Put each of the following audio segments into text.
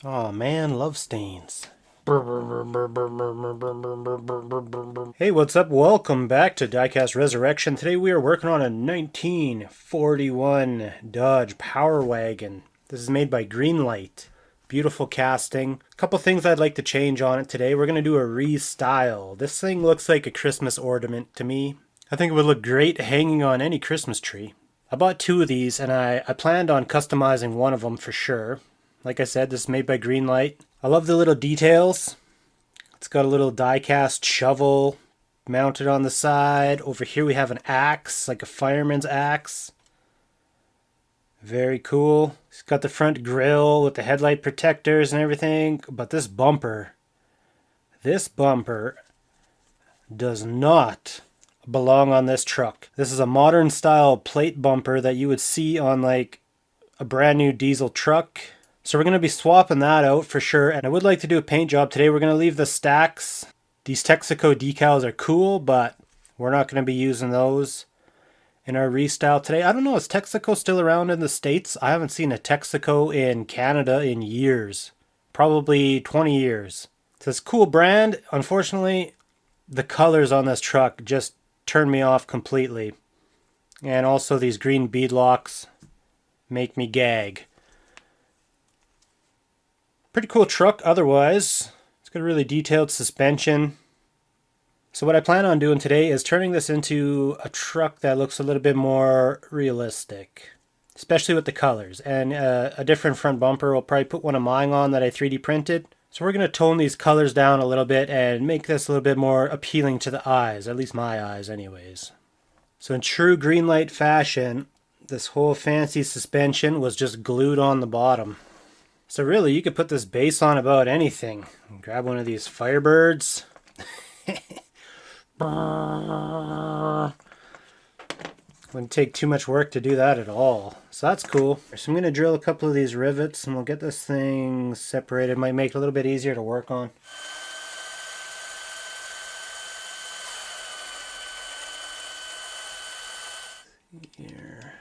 Oh man, love stains. Hey, what's up? Welcome back to Diecast Resurrection. Today we are working on a 1941 Dodge Power Wagon. This is made by Greenlight. Beautiful casting. A couple things I'd like to change on it today. We're going to do a RESTYLE. This thing looks like a Christmas ornament to me. I think it would look great hanging on any Christmas tree. I bought two of these and I planned on customizing one of them for sure. Like I said, this is made by Greenlight. I love the little details. It's got a little die-cast shovel mounted on the side. Over here we have an axe, like a fireman's axe. Very cool. It's got the front grille with the headlight protectors and everything. But this bumper does not belong on this truck. This is a modern style plate bumper that you would see on like a brand new diesel truck. So we're going to be swapping that out for sure. And I would like to do a paint job today. We're going to leave the stacks. These Texaco decals are cool, but we're not going to be using those in our RESTYLE today. I don't know, is Texaco still around in the States? I haven't seen a Texaco in Canada in years. Probably 20 years. It's this cool brand. Unfortunately, the colors on this truck just turn me off completely. And also these green beadlocks make me gag. Pretty cool truck otherwise. It's got a really detailed suspension. So what I plan on doing today is turning this into a truck that looks a little bit more realistic. Especially with the colors. And a different front bumper. We'll probably put one of mine on that I 3D printed. So we're going to tone these colors down a little bit and make this a little bit more appealing to the eyes. At least my eyes anyways. So in true Greenlight fashion, this whole fancy suspension was just glued on the bottom. So really, you could put this base on about anything. Grab one of these Firebirds. Wouldn't take too much work to do that at all. So that's cool. So I'm going to drill a couple of these rivets and we'll get this thing separated. Might make it a little bit easier to work on. Here.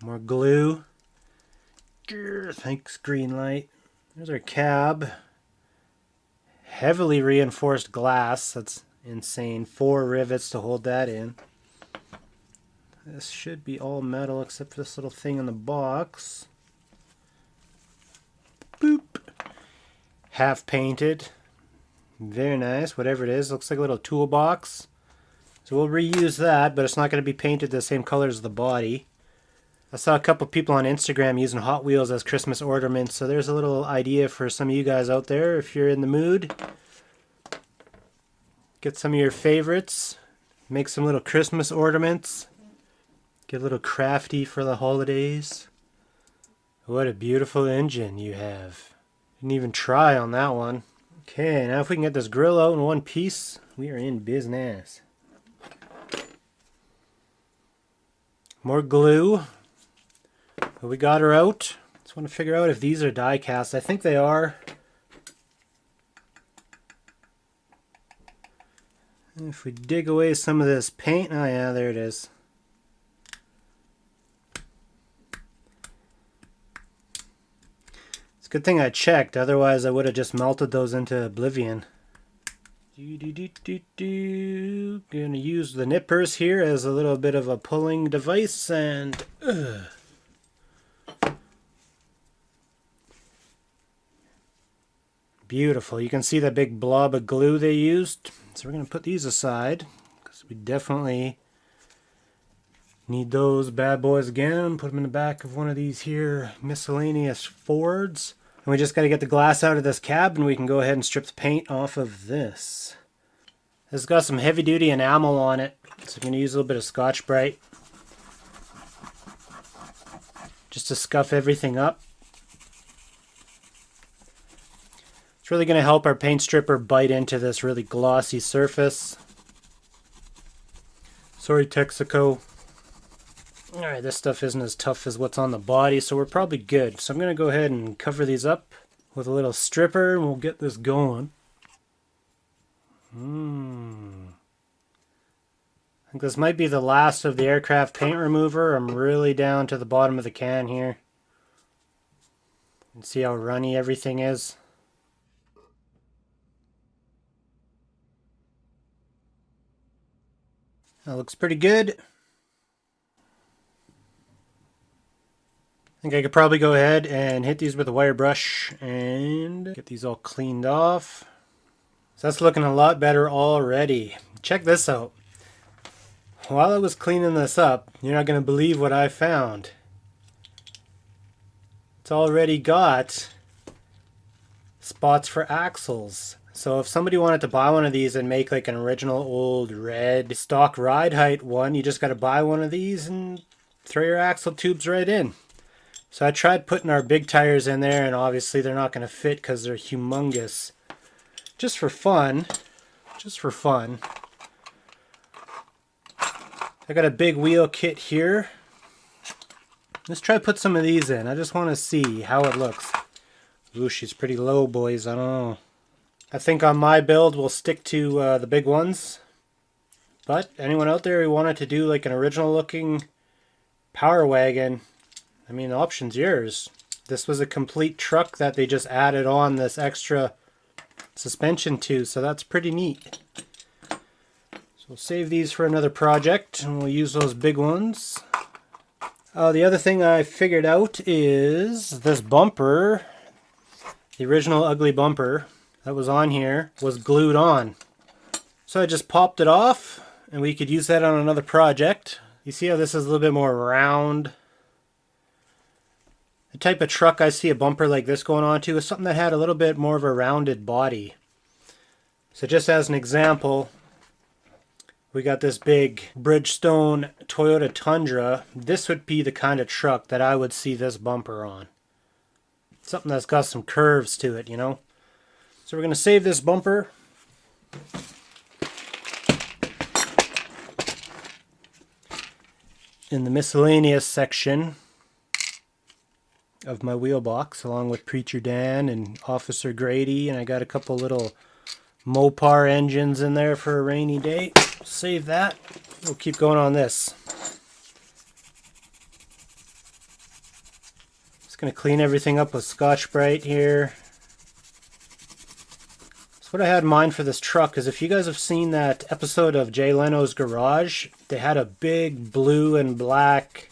More glue. Thanks, Greenlight. There's our cab. Heavily reinforced glass. That's insane. 4 rivets to hold that in. This should be all metal except for this little thing in the box. Boop. Half painted. Very nice. Whatever it is. Looks like a little toolbox. So we'll reuse that, but it's not going to be painted the same color as the body. I saw a couple people on Instagram using Hot Wheels as Christmas ornaments, so there's a little idea for some of you guys out there if you're in the mood. Get some of your favorites, make some little Christmas ornaments, get a little crafty for the holidays. What a beautiful engine you have. Didn't even try on that one. Okay, now if we can get this grill out in one piece, we are in business. More glue. But we got her out. Just want to figure out if these are die cast. I think they are. And if we dig away some of this paint, oh yeah, there it is. It's a good thing I checked, otherwise I would have just melted those into oblivion. Gonna use the nippers here as a little bit of a pulling device and beautiful. You can see that big blob of glue they used. So we're going to put these aside because we definitely need those bad boys again. Put them in the back of one of these here miscellaneous Fords. And we just got to get the glass out of this cab and we can go ahead and strip the paint off of this. This has got some heavy duty enamel on it. So I'm going to use a little bit of Scotch-Brite just to scuff everything up. It's really going to help our paint stripper bite into this really glossy surface. Sorry, Texaco. Alright, this stuff isn't as tough as what's on the body, so we're probably good. So I'm going to go ahead and cover these up with a little stripper, and we'll get this going. I think this might be the last of the aircraft paint remover. I'm really down to the bottom of the can here. And see how runny everything is. That looks pretty good. I think I could probably go ahead and hit these with a wire brush and get these all cleaned off. So that's looking a lot better already. Check this out. While I was cleaning this up, you're not going to believe what I found. It's already got spots for axles. So if somebody wanted to buy one of these and make like an original old red stock ride height one, you just got to buy one of these and throw your axle tubes right in. So I tried putting our big tires in there, and obviously they're not going to fit because they're humongous. Just for fun. Just for fun. I got a big wheel kit here. Let's try to put some of these in. I just want to see how it looks. Ooh, she's pretty low, boys. I don't know. I think on my build we'll stick to the big ones. But anyone out there who wanted to do like an original looking Power Wagon, I mean, the option's yours. This was a complete truck that they just added on this extra suspension to, so that's pretty neat. So we'll save these for another project, and we'll use those big ones. The other thing I figured out is this bumper, the original ugly bumper that was on here, was glued on. So I just popped it off, and we could use that on another project. You see how this is a little bit more round? The type of truck I see a bumper like this going on to is something that had a little bit more of a rounded body. So just as an example, we got this big Bridgestone Toyota Tundra. This would be the kind of truck that I would see this bumper on. Something that's got some curves to it, you know. So we're going to save this bumper. In the miscellaneous section of my wheel box, along with Preacher Dan and Officer Grady, and I got a couple little Mopar engines in there for a rainy day. Save that. We'll keep going on this. Just going to clean everything up with Scotch-Brite here. So what I had in mind for this truck is, if you guys have seen that episode of Jay Leno's Garage, they had a big blue and black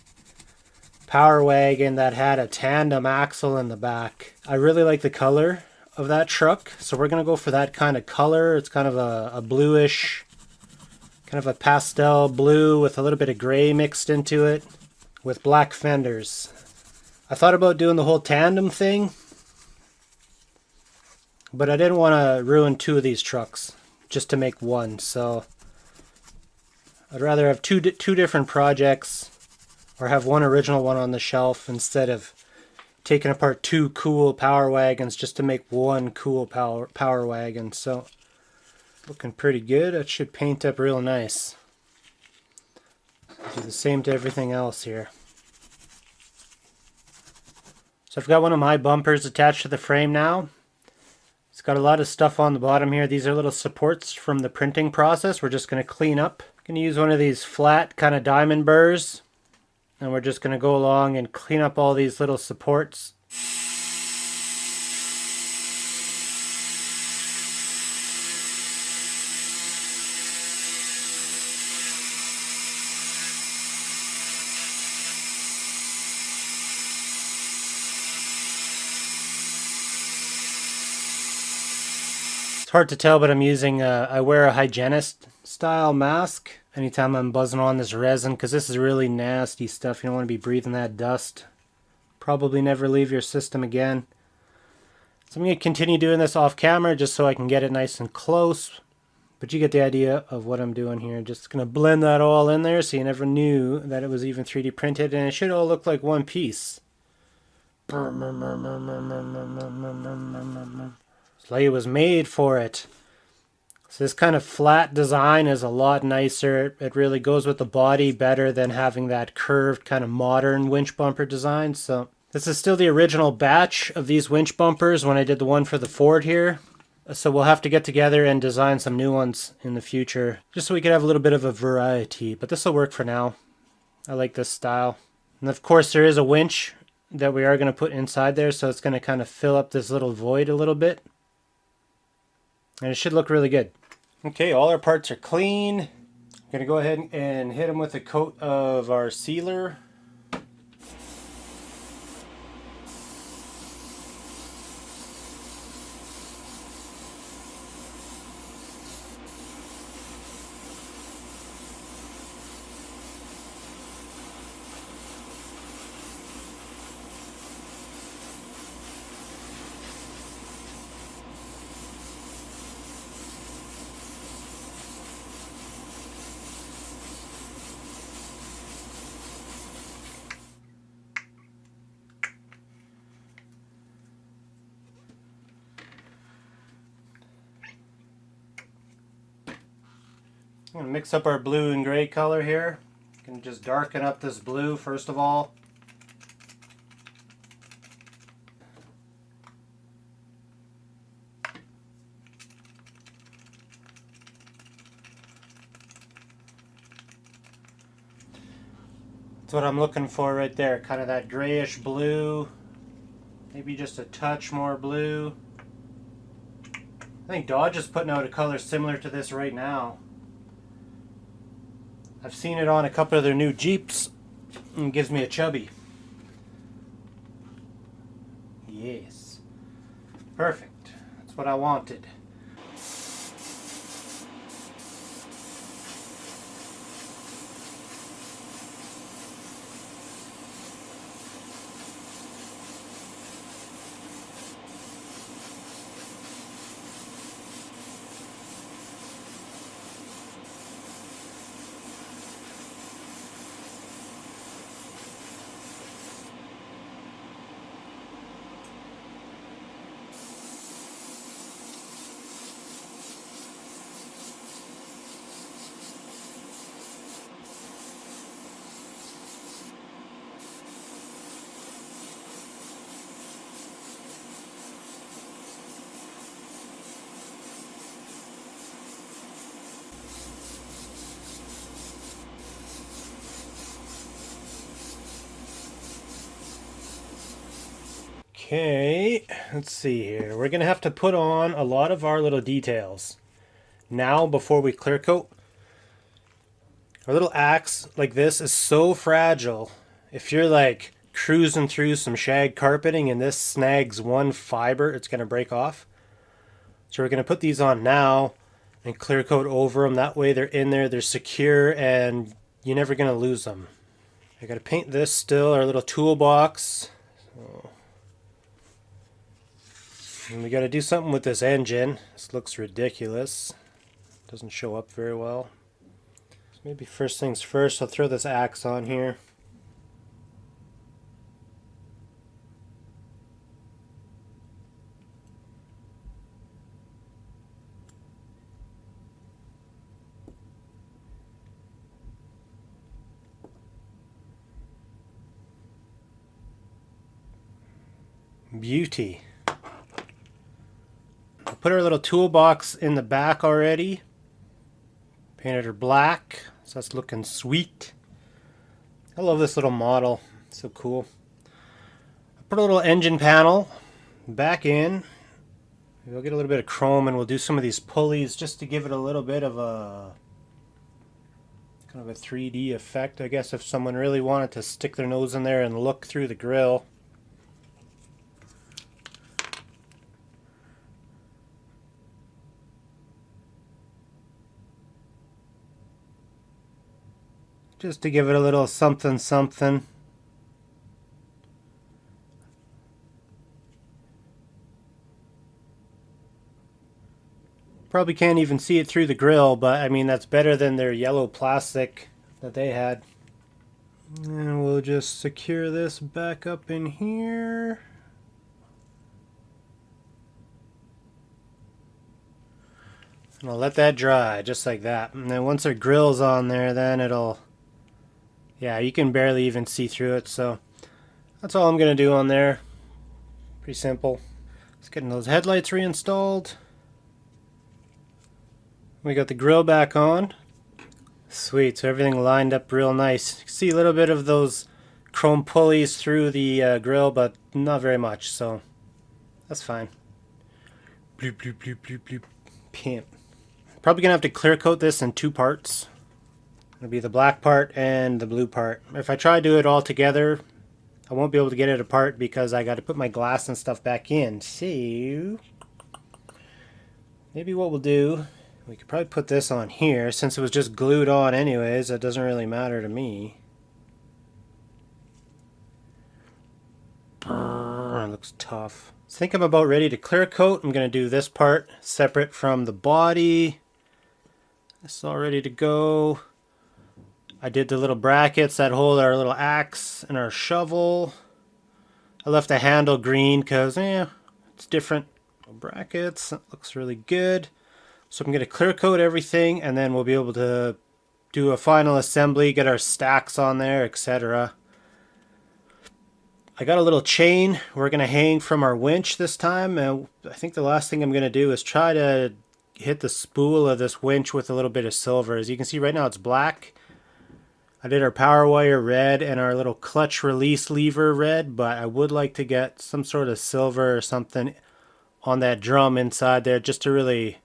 Power Wagon that had a tandem axle in the back. I really like the color of that truck, so we're going to go for that kind of color. It's kind of a bluish, kind of a pastel blue with a little bit of gray mixed into it with black fenders. I thought about doing the whole tandem thing, but I didn't want to ruin two of these trucks just to make one, so I'd rather have two different projects, or have one original one on the shelf instead of taking apart two cool Power Wagons just to make one cool Power Wagon. So looking pretty good. That should paint up real nice. Do the same to everything else here. So I've got one of my bumpers attached to the frame now. It's got a lot of stuff on the bottom here. These are little supports from the printing process. We're just going to clean up. I'm going to use one of these flat kind of diamond burrs. And we're just going to go along and clean up all these little supports. It's hard to tell, but I'm using, I wear a hygienist style mask anytime I'm buzzing on this resin, because this is really nasty stuff. You don't want to be breathing that dust. Probably never leave your system again. So I'm going to continue doing this off camera just so I can get it nice and close. But you get the idea of what I'm doing here. Just going to blend that all in there so you never knew that it was even 3D printed, and it should all look like one piece. It's like it was made for it. So this kind of flat design is a lot nicer. It really goes with the body better than having that curved kind of modern winch bumper design. So this is still the original batch of these winch bumpers when I did the one for the Ford here. So we'll have to get together and design some new ones in the future, just so we could have a little bit of a variety. But this will work for now. I like this style. And of course there is a winch that we are going to put inside there, so it's going to kind of fill up this little void a little bit. And it should look really good. Okay, all our parts are clean. I'm going to go ahead and hit them with a coat of our sealer. I'm going to mix up our blue and gray color here. Going to just darken up this blue first of all. That's what I'm looking for right there, kind of that grayish blue, maybe just a touch more blue. I think Dodge is putting out a color similar to this right now. I've seen it on a couple of their new Jeeps and it gives me a chubby. Yes. Perfect. That's what I wanted. Okay, let's see here. We're going to have to put on a lot of our little details now before we clear coat. Our little axe like this is so fragile. If you're like cruising through some shag carpeting and this snags one fiber, it's going to break off. So we're going to put these on now and clear coat over them. That way they're in there, they're secure, and you're never going to lose them. I got to paint this still, our little toolbox. And we got to do something with this engine. This looks ridiculous. Doesn't show up very well. So maybe first things first, I'll throw this axe on here. Beauty. I put our little toolbox in the back already. Painted her black, so that's looking sweet. I love this little model, it's so cool. I put a little engine panel back in. We'll get a little bit of chrome and we'll do some of these pulleys just to give it a little bit of a kind of a 3D effect, I guess, if someone really wanted to stick their nose in there and look through the grill. Just to give it a little something something. Probably can't even see it through the grill, but I mean that's better than their yellow plastic that they had. And we'll just secure this back up in here. And I'll let that dry just like that. And then once our grill's on there, then it'll... Yeah, you can barely even see through it, so that's all I'm going to do on there. Pretty simple. Let's get those headlights reinstalled. We got the grill back on. Sweet, so everything lined up real nice. You can see a little bit of those chrome pulleys through the grill, but not very much, so that's fine. Bloop, bloop, bloop, bloop, bloop. Pimp. Probably gonna have to clear coat this in 2 parts. It'll be the black part and the blue part. If I try to do it all together, I won't be able to get it apart because I got to put my glass and stuff back in. So maybe what we'll do, we could probably put this on here since it was just glued on anyways. That doesn't really matter to me. It looks tough. I think I'm about ready to clear coat. I'm going to do this part separate from the body. This is all ready to go. I did the little brackets that hold our little axe and our shovel. I left the handle green because it's different. Brackets, that looks really good. So I'm going to clear coat everything and then we'll be able to do a final assembly, get our stacks on there, etc. I got a little chain we're going to hang from our winch this time, and I think the last thing I'm going to do is try to hit the spool of this winch with a little bit of silver. As you can see right now it's black. I did our power wire red and our little clutch release lever red, but I would like to get some sort of silver or something on that drum inside there just to really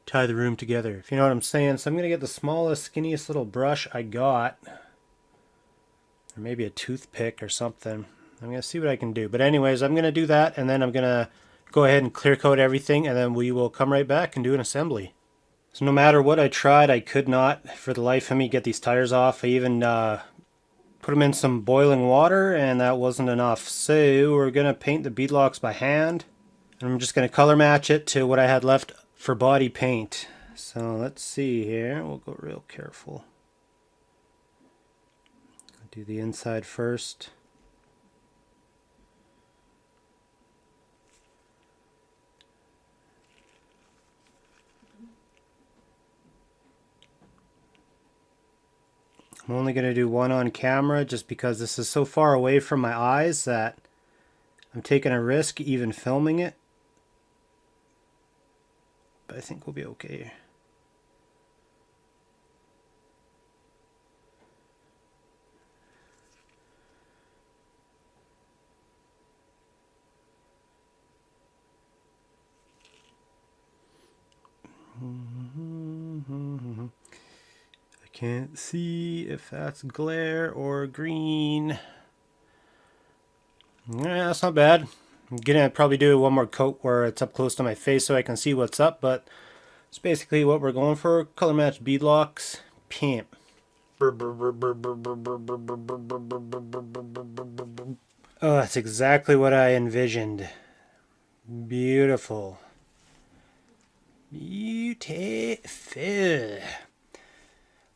tie the room together, if you know what I'm saying. So I'm going to get the smallest, skinniest little brush I got, or maybe a toothpick or something. I'm going to see what I can do. But anyways, I'm going to do that, and then I'm going to go ahead and clear coat everything, and then we will come right back and do an assembly. So no matter what I tried, I could not, for the life of me, get these tires off. I even put them in some boiling water, and that wasn't enough. So we're going to paint the beadlocks by hand. And I'm just going to color match it to what I had left for body paint. So let's see here. We'll go real careful. I'll do the inside first. I'm only going to do one on camera just because this is so far away from my eyes that I'm taking a risk even filming it. But I think we'll be okay. I can't see if that's glare or green. Yeah, that's not bad. I'm gonna probably do one more coat where it's up close to my face so I can see what's up, but it's basically what we're going for. Color match beadlocks. Pimp. Oh, that's exactly what I envisioned. Beautiful. Beautiful.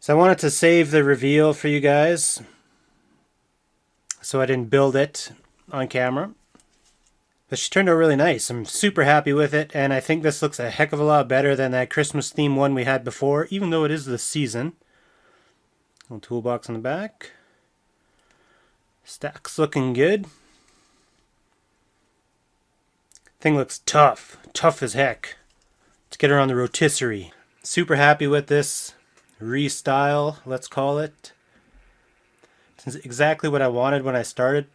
So I wanted to save the reveal for you guys, so I didn't build it on camera. But she turned out really nice. I'm super happy with it, and I think this looks a heck of a lot better than that Christmas theme one we had before, even though it is the season. Little toolbox on the back. Stack's looking good. Thing looks tough. Tough as heck. Let's get her on the rotisserie. Super happy with this RESTYLE, let's call it. It's exactly what I wanted when I started.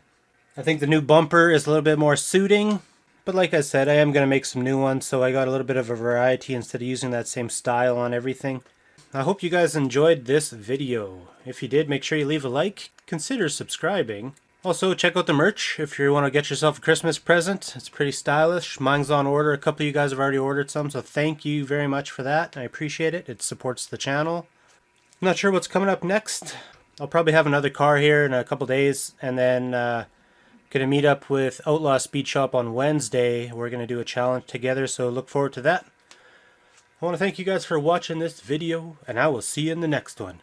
I think the new bumper is a little bit more suiting, but like I said, I am going to make some new ones, so I got a little bit of a variety instead of using that same style on everything. I hope you guys enjoyed this video. If you did, make sure you leave a like, consider subscribing. Also, check out the merch if you want to get yourself a Christmas present. It's pretty stylish. Mine's on order. A couple of you guys have already ordered some, so thank you very much for that. I appreciate it. It supports the channel. I'm not sure what's coming up next. I'll probably have another car here in a couple days, and then going to meet up with Outlaw Speed Shop on Wednesday. We're going to do a challenge together, so look forward to that. I want to thank you guys for watching this video, and I will see you in the next one.